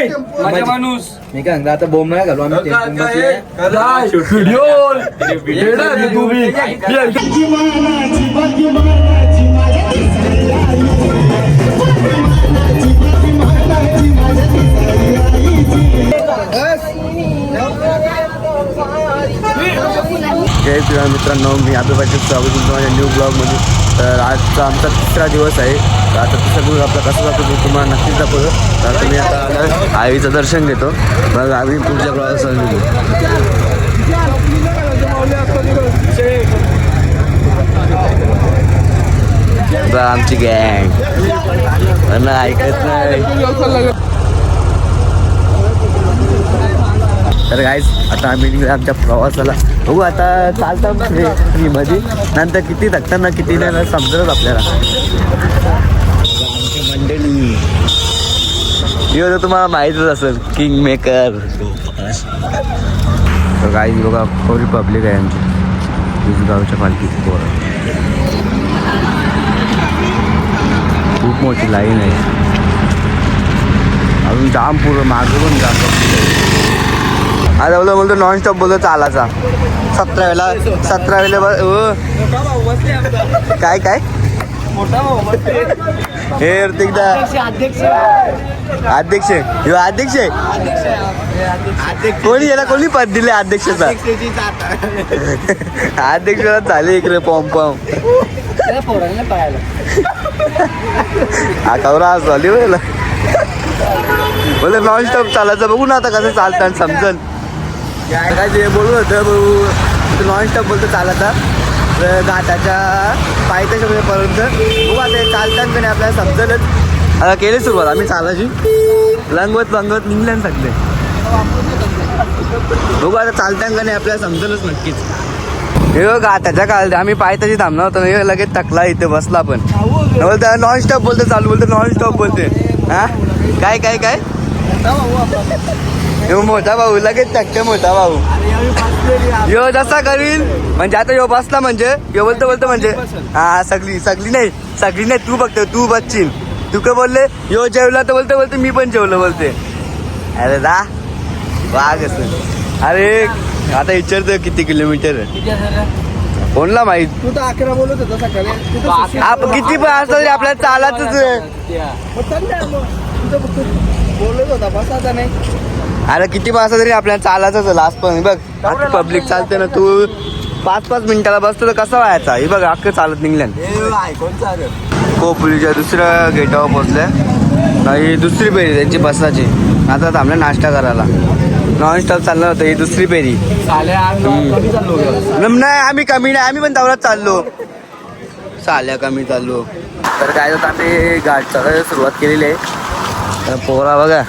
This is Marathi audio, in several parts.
माझा माणूस मी काय सांगतो आता बोंब नाही घालू आम्ही टेम्पो बसलोय. जय श्रीराम मित्रांनो, मी अभिभाषक स्वागत करतो माझ्या न्यू ब्लॉगमध्ये. तर आजचा आमचा तिसरा दिवस आहे. तर आता तिसरा दिवस आपला कसा जातो मी तुम्हाला नक्कीच दाखवतो. तर तुम्ही आता आईचं दर्शन घेतो, मग आम्ही पुढच्या प्रवासाला निघू. आमची गँग ऐकत नाही. तर गाईज आता आम्ही निघलो आमच्या प्रवासाला. बघू आता चालता मध्ये नंतर किती धक्ताना किती नाही समजतच आपल्याला. आमची मंडळी हे तुम्हाला माहीतच असेल, किंग मेकर. तर गाईज बघा थोडी पब्लिक आहे आमची गावच्या पालखीची पोरं. खूप मोठी लाईन आहे अजून, जाम पुरं मागं पण जाम. आता बोलतो नॉन स्टॉप बोलतो चालाचा 17 वेळेला काय काय हे एकदा अध्यक्ष ह्यो अध्यक्ष कोणी याला कोणी पद दिले अध्यक्षाचा. अध्यक्षाला झाले इकडे पॉम्प हा कवरा झाली बोलतो नॉन स्टॉप चालायचं. बघू ना आता कसं चालतं समजल काय जे बोलू होतं. बघू नॉन स्टॉप बोलतो चालायचा घाटाच्या पायथ्यापर्यंत. बघू आता चालतात की नाही आपल्याला समजलच. आता केली सुरुवात आम्ही चालायची, लंगवत निघल्या सगळे. बघू आता चालतात का नाही आपल्याला समजलच नक्कीच. हे घाटाच्या काल आम्ही पायथ्याची थांबणार होतो, हे लगेच टकला इथे बसला. पण बोलतो नॉन स्टॉप बोलतो चालू, बोलतो नॉन स्टॉप बोलते. हा काय काय काय मोठा भाऊ लगेच टाकते. मोठा भाऊ यो जसा करील म्हणजे आता यो बसला म्हणजे यो बोलतो म्हणजे हा सगळी नाही तू बघतो तू बसशील. तू काय बोलले यो जेवला तर बोलते मी पण जेवलो बोलते. अरे दा वाघ असं. अरे आता विचारतो किती किलोमीटर कोणला माहित. तू तर 11 बोलत होता सकाळी. आपण किती पण असलं आपल्याला चालायचंच. बोलत होता बस आता नाही. अरे किती वाजता तरी आपल्याला चालायचंच लास्ट पण. बघ आता पब्लिक चालते ना, तू 5-5 मिनिटाला बसतो तर कसा व्हायचा. हे बघ अख्खं चालत निघल्या. कोपलीच्या दुसऱ्या गेटावर पोहोचल्या. ही दुसरी फेरी त्यांची बसाची. आता थांबल्या नाश्ता करायला. नॉन स्टॉप चाललं होतं, ही दुसरी फेरी. नाही आम्ही कमी नाही, आम्ही पण तेवढाच चाललो. चाल्या कमी चाललो. तर काय होतं आम्ही गाठ चालायला सुरुवात केलेली आहे. पोरा बघा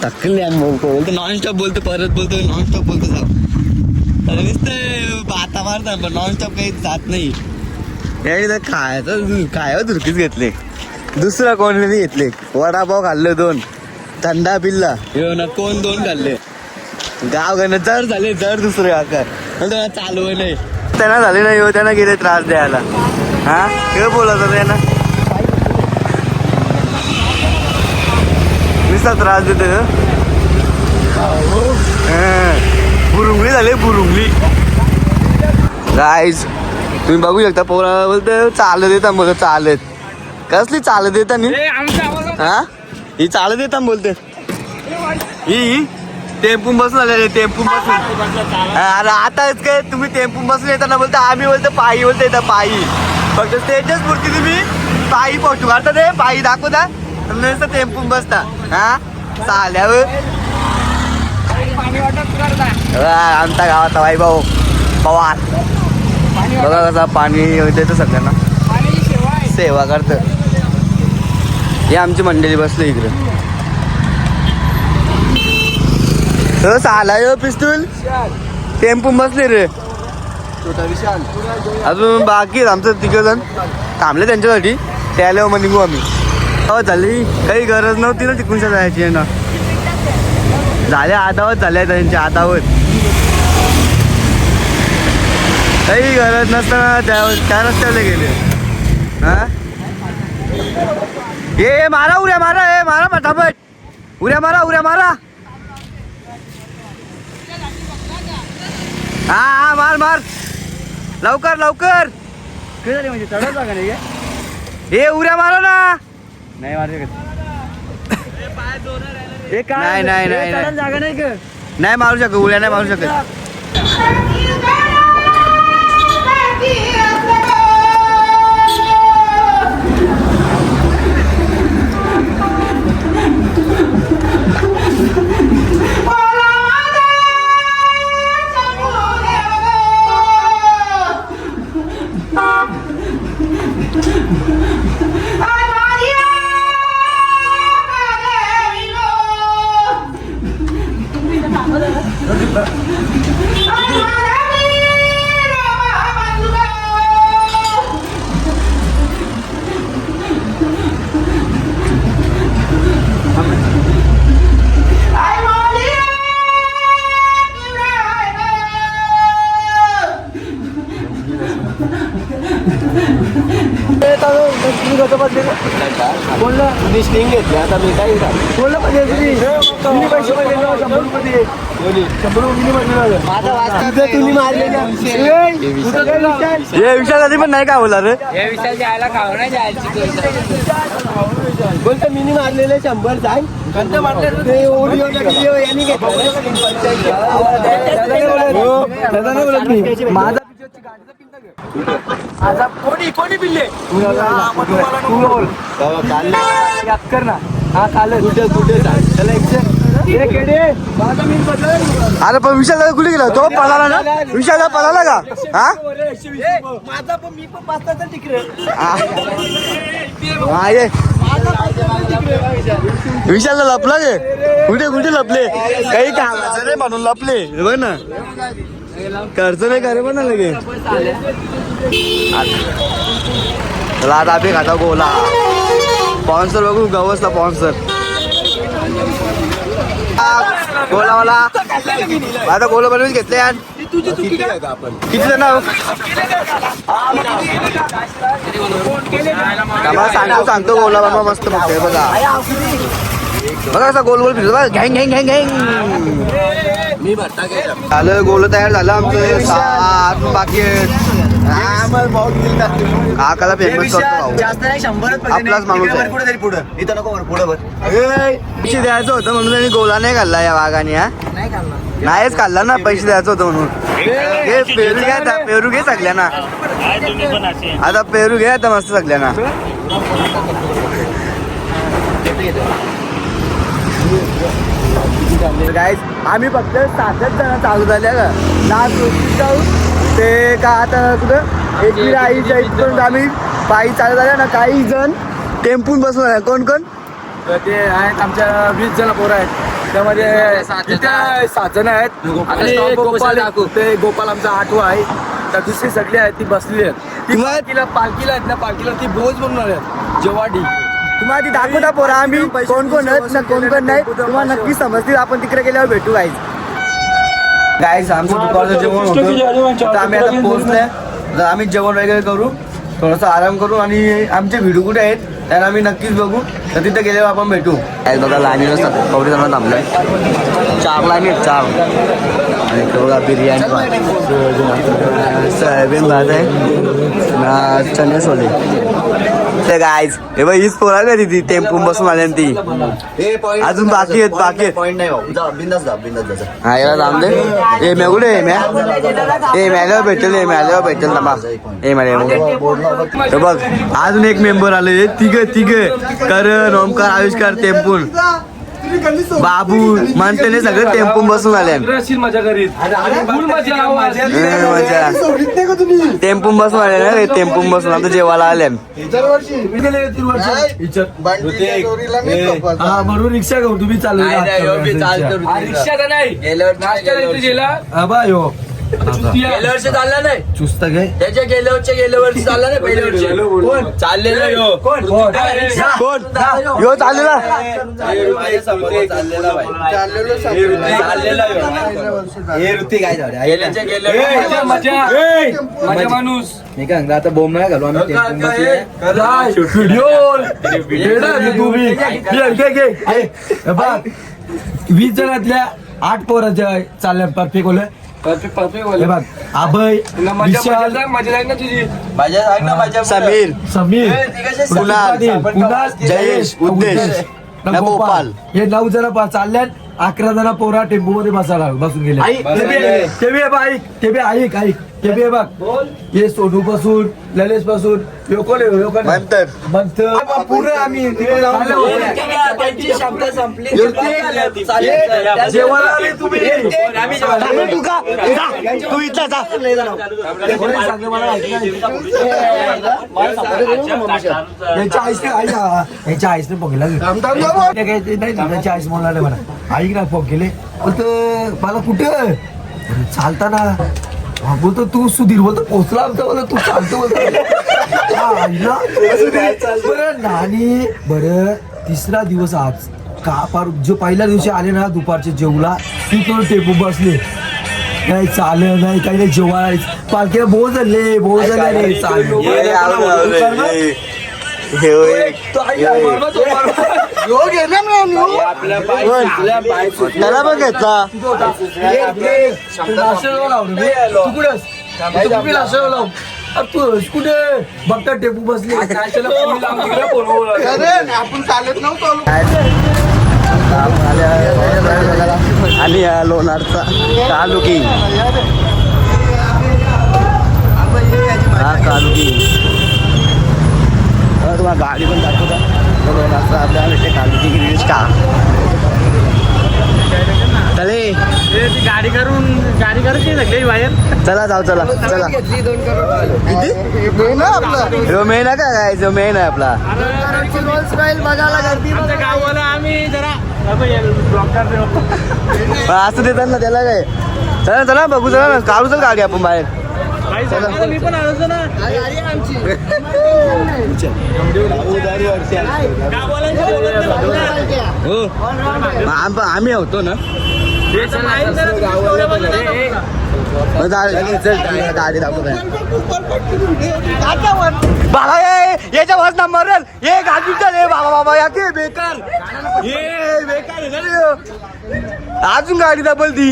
टाकले बोलतो नॉन स्टॉप बोलतो, परत बोलतो नॉन स्टॉप बोलतो. नुसतं बाता मारतात पण नॉन स्टॉप काही जात नाही. यावेळी खायवर धुरकीच घेतले. दुसरा कोणी घेतले. वडापाव खाल्ले 2, थंडा पिल्ला ना कोण 2 खाल्ले. गाव गण जर झाले जर दुसरे आकार चालू नाही त्यांना झाले नाही हो. त्यांना गेले त्रास द्यायला. हा हे बोलत होता त्यांना नुसता त्रास देते. बुरुंगली झाले बुरुंगली. गाईज तुम्ही बघू शकता पोरा बोलते चालत येतात बोलतो. चालत कसली चालत येतात नी. हा ही चालत येतात बोलते. ही टेम्पू बसून आले. टेम्पू बसून अरे आताच काय तुम्ही टेम्पू बसून येताना बोलता. आम्ही बोलतो पायी बोलतो येतात पायी. फक्त स्टेजच पुरती तुम्ही पायी पोहोचू घालता ते पायी दाखवता नुसतं टेम्पू बसता. हा चाल्यावर आमच्या गावाचा भाई भाऊ पवार बघा कसा पाणी देतं सगळ्यांना, सेवा करतं. हे आमची मंडळी बसली इकडे. आला पिस्तूल टेम्पू बसले रे. अजून बाकी आमचं 3 जण थांबले त्यांच्यासाठी. त्याला मग निघू आम्ही. हो झाली काही गरज नव्हती ना तिकडूनच्या जायची आहे ना. झाल्या आधावत झाल्या त्यांच्या आधावत. काही गरज नसताना त्या रस्त्याला गेले. हा ये मारा उड्या मारा. हे मारा पटापट. उड्या मारा हा मार लवकर म्हणजे चढत जागा नाही का? हे उड्या मारा ना. नाही मारू शकत. नाही. जागा नाही का? नाही मारू शकत, उड्या नाही मारू शकत. तुम्ही स्टिंग घेतली आता मी काय बोललं पाहिजे तुम्ही पैसे पाहिजे 100 रुपये 100 रुपये तुम्ही मारले हे विशाल आधी पण नाही काय बोला रे. या विषयाची आयला खाऊ नाही जायची. कोणतं मिनी मारलेले 100 सांग कोणतं मारले ते ओडिओ यांनी घेतलं माझा आता कोणी पिल्ले कर ना. हा काल कुठे अरे पण विशाल दादा कुठे गेला तो पळाला ना. विशाल दादा पळाला का हा माझा पण मी पण 5 तास तिकडे हा ये विशालला लपला गे. कुठे लपले काही कामाचं नाही म्हणून लपले बघ ना. खर्च नाही करे पण ना लगे. चला आता आपण खाता गोला स्पॉन्सर बघू गवसला स्पॉन्सर गोलावाला. आता गोला बनवून घेतले यार. किती जण आहो? सांगतो गोला बनवा मस्त बघते बघा कसा गोल फिरतो बघा. घॅंग झालं गोल तयार झालं आमचं. 7 बाकी काकाला फेमस करतो जास्त नाही 100 आपलाच माणूस आहे. पुढे पुढे इथं नको पुढे पैसे द्यायचं होतं म्हणून त्यांनी गोला नाही खाल्ला या वाघाने. हा नाहीच खाल्ला ना. पैसे द्यायचं होतं म्हणून. हे पेरू घ्या आता. पेरू घे सगळ्या ना. आता पेरू घ्या आता मस्त सगळ्या ना. गाईज आम्ही फक्त 7च जण चालू झाल्या का लास्ट जाऊ ते का आता कुठं एक आईच्या इथपर्यंत आम्ही पायी चालू झाल्या ना. काही जण टेम्पून बसून आहे. कोण ते आहेत आमच्या 20 जण पोरं आहेत. त्यामध्ये 7 जण आहेत. आणि गोपाल ते गोपाल आमचा 8वा आहे. तर दुसरी सगळी आहेत ती बसली आहेत. ती पालखीला आहेत ना. पालखीला ती बोज बनवून आहेत जेवाडी. तुम्हाला ती दाखवता पोरा आम्ही कोण आहेत ना कोण नाही तुम्हाला नक्की समजतील. आपण तिकडे गेल्यावर भेटू गाईज आमचं दुपारचं जेवण होतं. तर आम्ही आता पोहोचलोय. आम्ही जेवण वगैरे करू थोडासा आराम करू आणि आमचे व्हिडिओ कुठे आहेत त्यांना आम्ही नक्कीच बघू. तर तिथे गेल्यावर आपण भेटू. बघा लाईनी नसतात कवडी जण थांबलोय. 4 लाईनी आहेत 4 आणि बघा बिर्याणी सोयाबीन भात आहे ना चणे सोले. ते गाईज हे बघ हीच पोरा का ती टेम्पो बसून आल्या ती अजून बाकी आहेत. पॉईंट नाही बिंदास हा याला जाऊन दे. ए म्या कुठे मॅल्यावर भेटेल ना बा. ए मॅल्या बघ अजून एक मेंबर आले. तिघे करण ओमकार आविष्कार टेम्पून बाबू म्हणते सगळे टेम्पून बसून आले. माझ्या घरी टेम्पून बसून आले ना. टेम्पून बसून आता जेवायला आले. बरोबर रिक्षा घेऊ तुम्ही चालू रिक्षा नाही गेल्या वर्षी चालला नाही चुस्त घे त्याच्या गेल्या वर्षी चालला नाही पहिल्या वर्षी चाललेला कोण यो चाललेला माणूस मी काय सांगतो, आता बोंब नाही घालू आम्ही वीस जणातल्या 8 पोराच्या चालल्या परफेक्ट होलं हे बघ अभय विशाल समीर समीर कुणाल, कुणाल जयेश, उद्देश, गोपाल गोपाल. हे 9 जण चालल्यात 11 जण पोरा टेम्पो मध्ये बसून गेले ते बी ऐक ते बी बघ हे सोनू पासून ललेश पासून मंतर. पुढे आम्ही त्यांची शब्द संपली जेवायला आले तुम्ही तू इथला जा यांच्या आईसने बघितलं त्यांच्या आईस म्हणून मला ऐक ना फोन केले बोलतो मला कुठं चालताना बोलतो तू सुधीर बोलतो पोचला आमचा बोलतो तू चालतो बोलतो बरं नानी बरं तिसरा दिवस आज का फार जो पहिल्या दिवशी आले ना दुपारचे जेवला ती तो टेपू बसले नाही चाललं नाही काही नाही जेवाय पालखीला बोल झाले चाललं त्याला पण घेतला तू कुठे बघता टेपू बसले आपण चालत नव्हतो आणि लोणारचा तालुकी हा तालुकी तुम्हाला गाडी पण दाखवता लोणारचा आपल्याला तालुकी रिक्षा चले गाडी करायची सगळी बाहेर चला जाऊ चला किती जो मेन आहे काय जो मेन आहे आपला गावाला आम्ही जरा असं देतात ना त्याला काय चला चला बघू चला ना काढू चल गाडी आपण बाहेर मी पण आलो ना हो आम्ही होतो ना गाडी दाखवत बाबा याच्या वरच नंबर हे गाडी रे बाबा बाबा या की बेकार हे बेकार अजून गाडी दाबल ती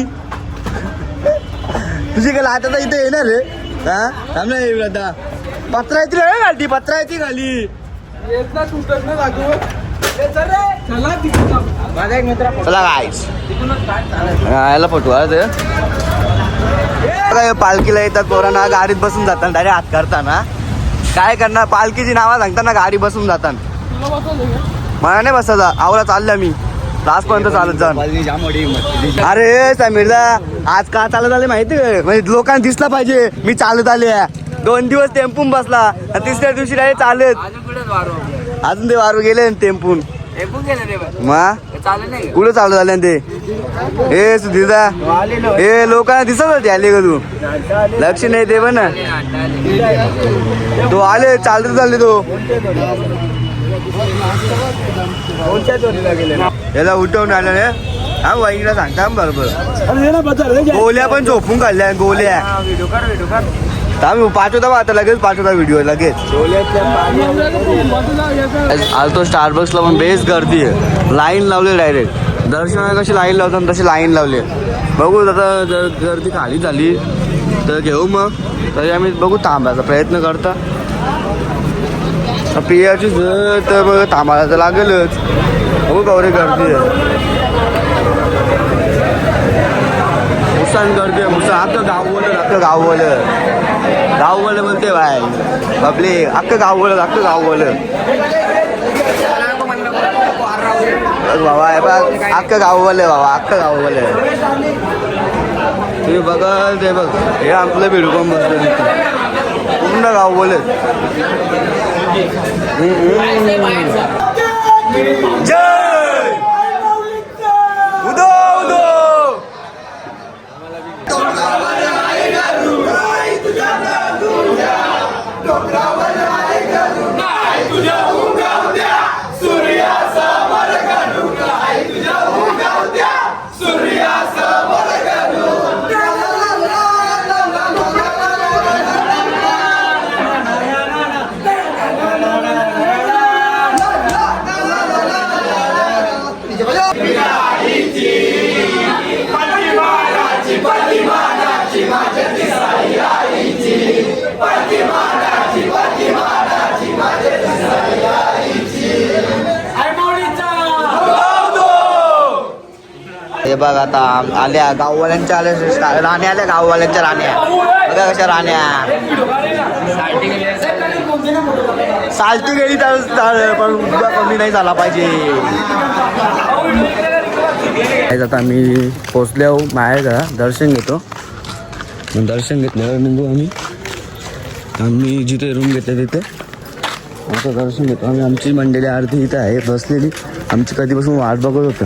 तुझी काय आता इथे येणार रे हा थांब ना येऊ पत्रा रे गाडी पत्रा येते खाली चला गाईस यायला पटू काय पालखीला येतात पोरांना गाडीत बसून जातात डायरेक्ट हात करताना काय करणार पालखीची नावं सांगताना गाडी बसून जातात मला नाही बसायचा आवला चालल्या मी लास्टपर्यंत चालत जाऊन अरे समीरदा आज का चालत आले माहिती म्हणजे लोकांना दिसला पाहिजे मी चालत आले 2 दिवस टेम्पून बसला तिसऱ्या दिवशी डायरेक्ट चालत अजून ते वारू गेले टेम्पून मग कुठं चालू झाले ते हे सुधीरदा हे लोकांना दिसत होते आले का तू लक्ष नाही ते पण ना तो आले चालत चालले तो याला उठवून आलं रे हा वाईला सांगता बरोबर गोल्या पण झोपून काढल्या गोल्या आम्ही पाठवता आता लगेच पाठवता व्हिडिओ लगेच आज तो स्टारबक्सला पण बेस्ट गर्दी आहे लाईन लावली डायरेक्ट दर्शनाला कशी लाईन लावतात तशी लाईन लावली बघू आता जर गर्दी खाली झाली तर घेऊ मग तरी आम्ही बघू थांबायचा प्रयत्न करता पियाची तर बघ थांबायला तर लागेलच बघू गौरी गर्दी आहे मुसान गर्दी आहे मुसा अख्खं गाव बोल बोलते बाय पब्लिक अख्खं गाव बोलत बाबा आहे बघ अख्खं गाव बोलले बाबा अख्खं गाव बोलले तुम्ही बघा ते बघ हे आपलं बिडकॉम बसलं तिथे पूर्ण गाव बोलत जय उदो उदो हे बघ आता आल्या गाववाल्यांच्या आल्या राण्या आल्या गाववाल्यांच्या राण्या बघा कशा राण्या सालटी गेली तर पण कमी नाही झाला पाहिजे. आता आम्ही पोचल्यावर माहेर दर्शन घेतो. दर्शन घेतल्यावर निघू आम्ही जिथे रूम घेतले तिथे आता दर्शन घेतो आम्ही. आमची मंडळी आरती इथं आहे बसलेली. आमची कधीपासून वाट बघत होतं.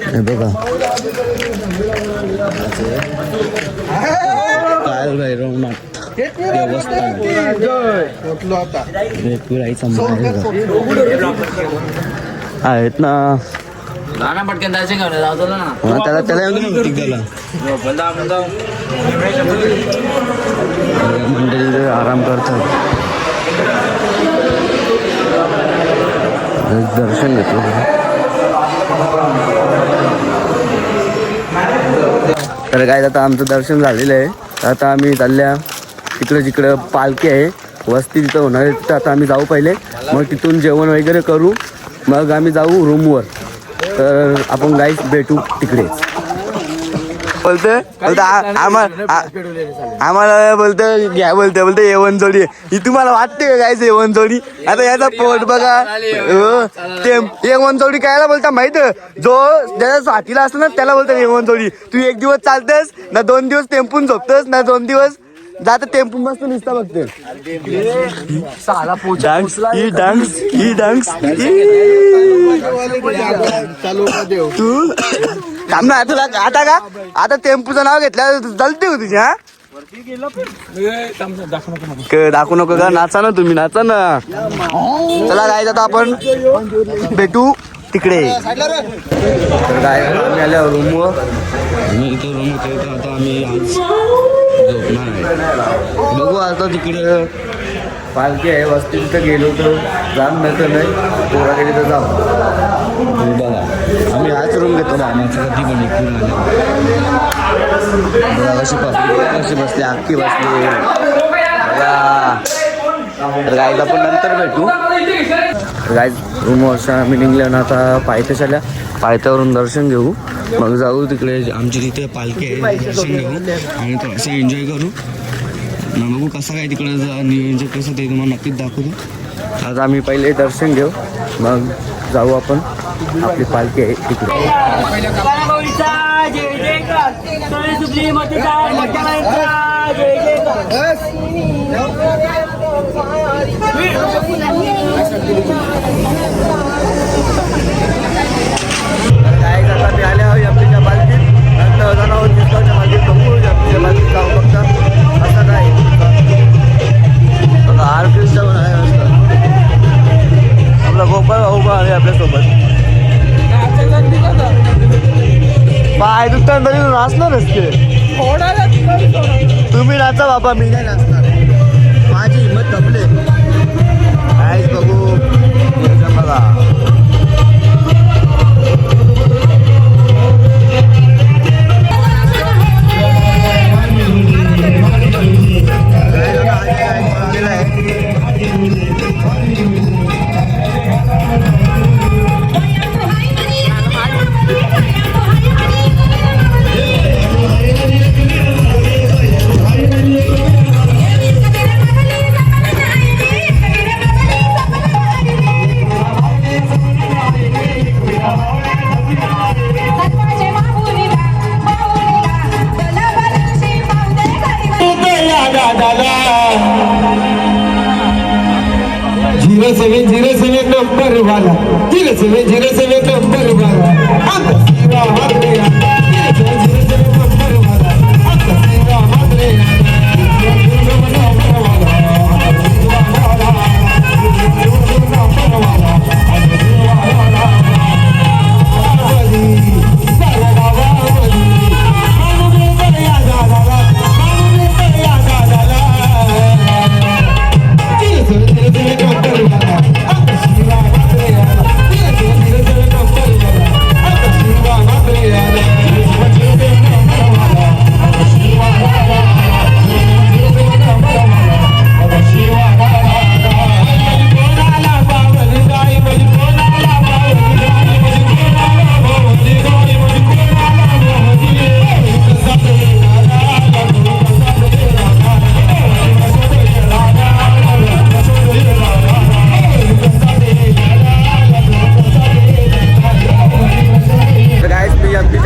हे बघा काय आहेत ना पटकन दर्शन घेऊन जातो ना त्याला मंडळी आराम करतात. दर्शन घेतो. तर काय आता आमचं दर्शन झालेलं आहे. आता आम्ही चालल्या तिकडे जिकडं पालखी आहे वस्ती तिथं होणार आहे तिथं आता आम्ही जाऊ पहिले. मग तिथून जेवण वगैरे करू मग आम्ही जाऊ रूमवर. तर आपण गाईस भेटू तिकडे. आम्हाला बोलते येवन जोडी ही तुम्हाला वाटते का गायचं येवन जोडी. आता याचा पोट बघा येवन जोडी कायला बोलता माहित जो ज्याच्या साथीला असतं ना त्याला बोलतात येवन जोडी. तू एक दिवस चालतेस ना 2 दिवस टेम्पून झोपतेस ना 2 दिवस जात टेम्पू मस्त नुसता बघते. तू थांब ना तुला आता का आता टेम्पूचं नाव घेतलं जलती होती तुझी. हा दाखवू नको का नाचा ना तुम्ही नाचा ना. चला काय आता आपण भेटू तिकडे. तर काय आम्ही आल्या रूमवर इथे रूम होते आता आम्ही आज झोपणार आहे. बघू आता तिकडे पालखी आहे वस्ती तिथं गेलो तर जाम नसतं नाही पोरा गेली तर जाऊ. बघा आम्ही आज रूम घेतो ना आम्हाला कधी पण इकडून कशी बसली अख्खी बसली बघा. तर गायला पण नंतर भेटू. गाय रूमवर आम्ही निघल्या ना आता पायथ्याच्या पायथ्यावरून दर्शन घेऊ मग जाऊ तिकडे. आमची तिथे पालखी आहे दर्शन घेऊ आणि थोडंसं एन्जॉय करू. बघू कसं काय तिकडं नियोजन कसं ते तुम्हाला नक्कीच दाखवतो. आज आम्ही पहिले दर्शन घेऊ मग जाऊ आपण. आपली पालखी आहे तिकडे. काय आता मी आले आहोत एमपीच्या पालखीत. नंतर जाणार आहोत चित्तौडच्या पालखीत. बघू एमपीच्या पालखीत जाऊ बघता असं काय बघा. आर्केस्ट्रा पण आहे आपला गोपाळ भाऊ पण आहे आपल्यासोबत. पाय दुसऱ्या तरी नाचणारच ते. तुम्ही नाचा बाबा मी नाही नाचणार. माझी हिंमत कपले काहीच बघू बघा.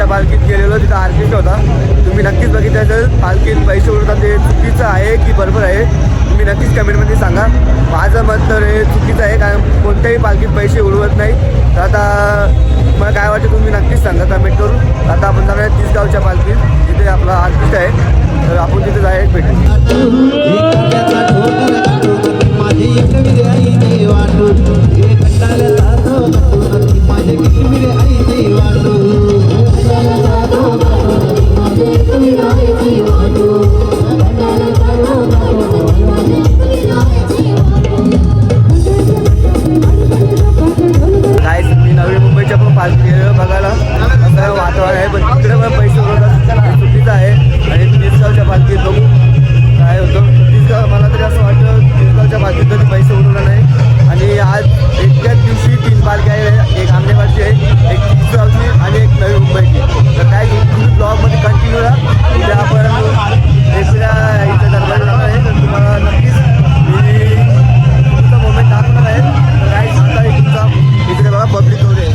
पालखीत गेलेलो, तिथं ऑर्केस्ट्रा होता. तुम्ही नक्कीच बघितलं असेल. पालखीत पैसे उडवतात ते चुकीचं आहे की बरोबर आहे, तुम्ही नक्कीच कमेंटमध्ये सांगा. माझं मत तर हे चुकीचं आहे, कारण कोणत्याही पालखीत पैसे उडवत नाही. तर आता मला काय वाटतं तुम्ही नक्कीच सांगा कमेंट करून. आता आपण जाणार 30 गावच्या पालखीत, जिथे आपला ऑर्केस्ट्रा आहे. तर आपण तिथे जायला काय मी नवी मुंबईच्या पण पालखी बघायला असं वातावरण आहे, पण तिकडे पण पैसे उडवतात हे चुकीचं आहे. आणि 30 गावच्या पालखीत बघू काय होतं. 30 गाव मला तरी असं वाटतं 30 गावच्या पालखीत कधी पैसे उडवलं नाही. आणि आज एकाच दिवशी 3 पालखी आहे, एक आंबेवाडची आहे, एक 30 गावची आणि एक नवी मुंबईची. तर काय तुम्ही ब्लॉगमध्ये कंटिन्यू राहा. उद्या आपण वेगवेगळ्या इथे दरबार जाणार आहे, तर तुम्हाला नक्कीच मी तुमचा मोमेंट दाखवणार आहे. तर काय सांगता येईल तुमचा इकडे बघा पब्लिक वगैरे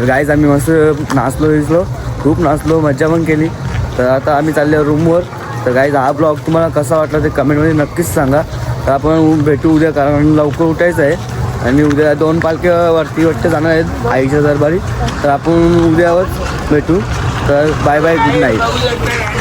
तर गाईज आम्ही मस्त नाचलो खूप नाचलो, मज्जा पण केली. तर आता आम्ही चाललो रूमवर. तर गाईज हा ब्लॉग तुम्हाला कसा वाटला ते कमेंटमध्ये नक्कीच सांगा. तर आपण भेटू उद्या, कारण लवकर उठायचं आहे आणि उद्या 2 पालख्या वरती वाटतं जाणार आहेत आईच्या दरबारी. तर आपण उद्यावर भेटू. तर बाय बाय, गुड नाईट.